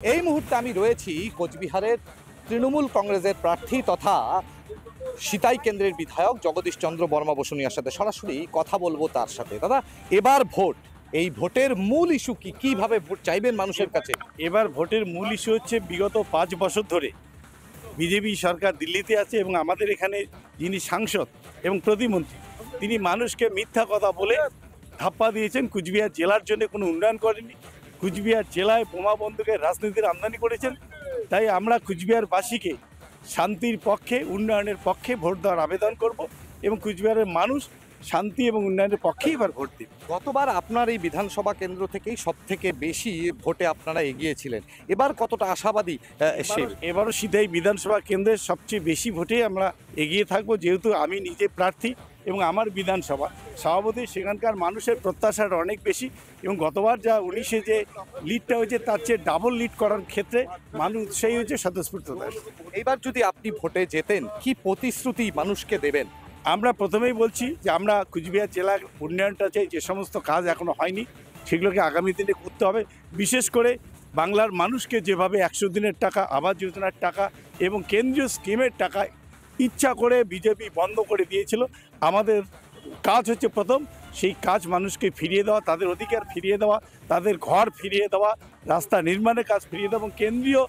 এই মুহূর্তে আমি রয়েছি কোচবিহারের তৃণমূল কংগ্রেসের প্রার্থী তথা সিতাই কেন্দ্রের বিধায়ক জগদীশ চন্দ্র বর্মা বসুনিয়ার সাথে সরাসরি কথা বলবো তার সাথে। দাদা, এবার ভোট, এই ভোটের মূল ইস্যু কি, কিভাবে ভোট চাইবেন মানুষের কাছে? এবার ভোটের মূল ইস্যু হচ্ছে বিগত 5 বছর ধরে বিজেপি সরকার দিল্লিতে আছে এবং আমাদের এখানে যিনি সাংসদ এবং প্রতিমন্ত্রী তিনি মানুষকে মিথ্যা কথা বলে ধাপ্পা দিয়েছেন। কুচবিহার জেলার জন্য কোনো উন্নয়ন করেনি। কুচবিহার জেলায় বোমা বন্দুকের রাজনীতির আমদানি করেছেন। তাই আমরা কুচবিহারবাসীকে শান্তির পক্ষে, উন্নয়নের পক্ষে ভোট দেওয়ার আবেদন করব এবং কুচবিহারের মানুষ শান্তি এবং উন্নয়নের পক্ষেই এবার ভোট দেবে। গতবার আপনার এই বিধানসভা কেন্দ্র থেকেই সব থেকে বেশি ভোটে আপনারা এগিয়েছিলেন, এবার কতটা আশাবাদী? এবারও সিধাই বিধানসভা কেন্দ্রের সবচেয়ে বেশি ভোটে আমরা এগিয়ে থাকবো, যেহেতু আমি নিজে প্রার্থী এবং আমার বিধানসভা সভাপতি, সেখানকার মানুষের প্রত্যাশাটা অনেক বেশি এবং গতবার যা 19-এ যে লিডটা হয়েছে তার চেয়ে ডাবল লিড করার ক্ষেত্রে মানুষ সেই হচ্ছে স্বতঃস্ফূর্ত। এইবার যদি আপনি ভোটে যেতেন, কি প্রতিশ্রুতি মানুষকে দেবেন? আমরা প্রথমেই বলছি যে আমরা কুচবিহার জেলার উন্নয়নটা চাই, যে সমস্ত কাজ এখনো হয়নি সেগুলোকে আগামী দিনে করতে হবে। বিশেষ করে বাংলার মানুষকে যেভাবে 100 দিনের টাকা, আবাস যোজনার টাকা এবং কেন্দ্রীয় স্কিমের টাকা ইচ্ছা করে বিজেপি বন্ধ করে দিয়েছিল, আমাদের কাজ হচ্ছে প্রথম সেই কাজ মানুষকে ফিরিয়ে দেওয়া, তাদের অধিকার ফিরিয়ে দেওয়া, তাদের ঘর ফিরিয়ে দেওয়া, রাস্তা নির্মাণের কাজ ফিরিয়ে দেওয়া এবং কেন্দ্রীয়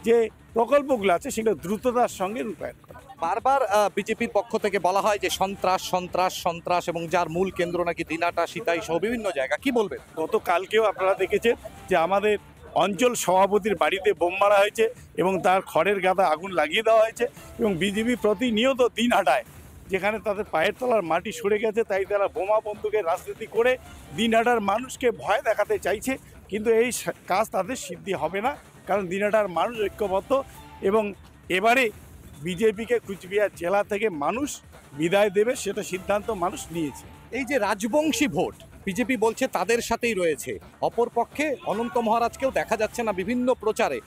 যে প্রকল্পগুলো আছে সেগুলো দ্রুততার সঙ্গে রূপায়ণ করা। বারবার বিজেপির পক্ষ থেকে বলা হয় যে সন্ত্রাস সন্ত্রাস সন্ত্রাস, এবং যার মূল কেন্দ্র নাকি দিনাটা, সিতাই সহ বিভিন্ন জায়গা, কি বলবেন? গতকালকেও আপনারা দেখেছেন যে আমাদের অঞ্চল সভাপতির বাড়িতে বোম মারা হয়েছে এবং তার খড়ের গাদা আগুন লাগিয়ে দেওয়া হয়েছে এবং বিজেপি প্রতিনিয়ত দিন হাঁটায়, যেখানে তাদের পায়ের তলার মাটি সরে গেছে, তাই তারা বোমা বন্দুকের রাজনীতি করে দিনহাটার মানুষকে ভয় দেখাতে চাইছে। কিন্তু এই কাজ তাদের সিদ্ধি হবে না, কারণ দিনহাটার মানুষ ঐক্যবদ্ধ এবং এবারে বিজেপিকে কুচবিহার জেলা থেকে মানুষ বিদায় দেবে, সেটা সিদ্ধান্ত মানুষ নিয়েছে। এই যে রাজবংশী ভোট, বিজেপি বলছে তাদের সাথেই রয়েছে, অপরপক্ষে অনন্ত মহারাজকেও দেখা যাচ্ছে না বিভিন্ন প্রচারে,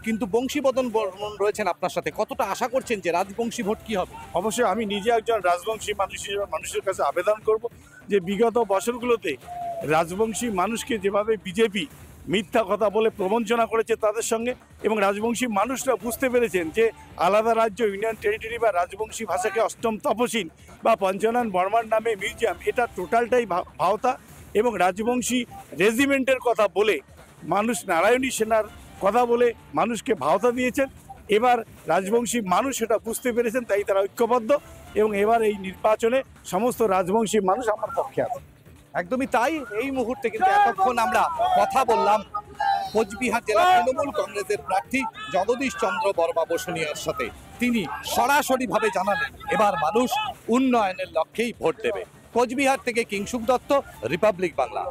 কিন্তু বংশীবদন বর্মন রয়েছেন আপনার সাথে। কতটা আশা করছেন যে রাজবংশী ভোট কি হবে? অবশ্যই আমি নিজে একজন রাজবংশী মানুষ হিসেবে মানুষের কাছে আবেদন করব যে বিগত বছরগুলোতে রাজবংশী মানুষকে যেভাবে বিজেপি মিথ্যা কথা বলে প্রবঞ্চনা করেছে তাদের সঙ্গে, এবং রাজবংশী মানুষরা বুঝতে পেরেছেন যে আলাদা রাজ্য, ইউনিয়ন টেরিটরি বা রাজবংশী ভাষাকে অষ্টম তপশিল বা পঞ্চানন বর্মার নামে মিউজিয়াম, এটা টোটালটাই ভাওতা এবং রাজবংশী রেজিমেন্টের কথা বলে মানুষ নারায়ণী সেনার কথা বলে মানুষকে ভাওতা দিয়েছেন। এবার রাজবংশী মানুষ সেটা বুঝতে পেরেছেন, তাই তারা ঐক্যবদ্ধ এবং এবার এই নির্বাচনে সমস্ত রাজবংশী মানুষ আমার পক্ষে আছে। একদমই তাই। এই মুহূর্তে কিন্তু এতক্ষণ আমরা কথা বললাম কোচবিহার জেলা তৃণমূল কংগ্রেসের প্রার্থী জগদীশ চন্দ্র বর্মা বসুনিয়ার সাথে। তিনি সরাসরিভাবে জানালেন এবার মানুষ উন্নয়নের লক্ষ্যেই ভোট দেবে। কোচবিহার থেকে কিংশুক দত্ত, রিপাবলিক বাংলা।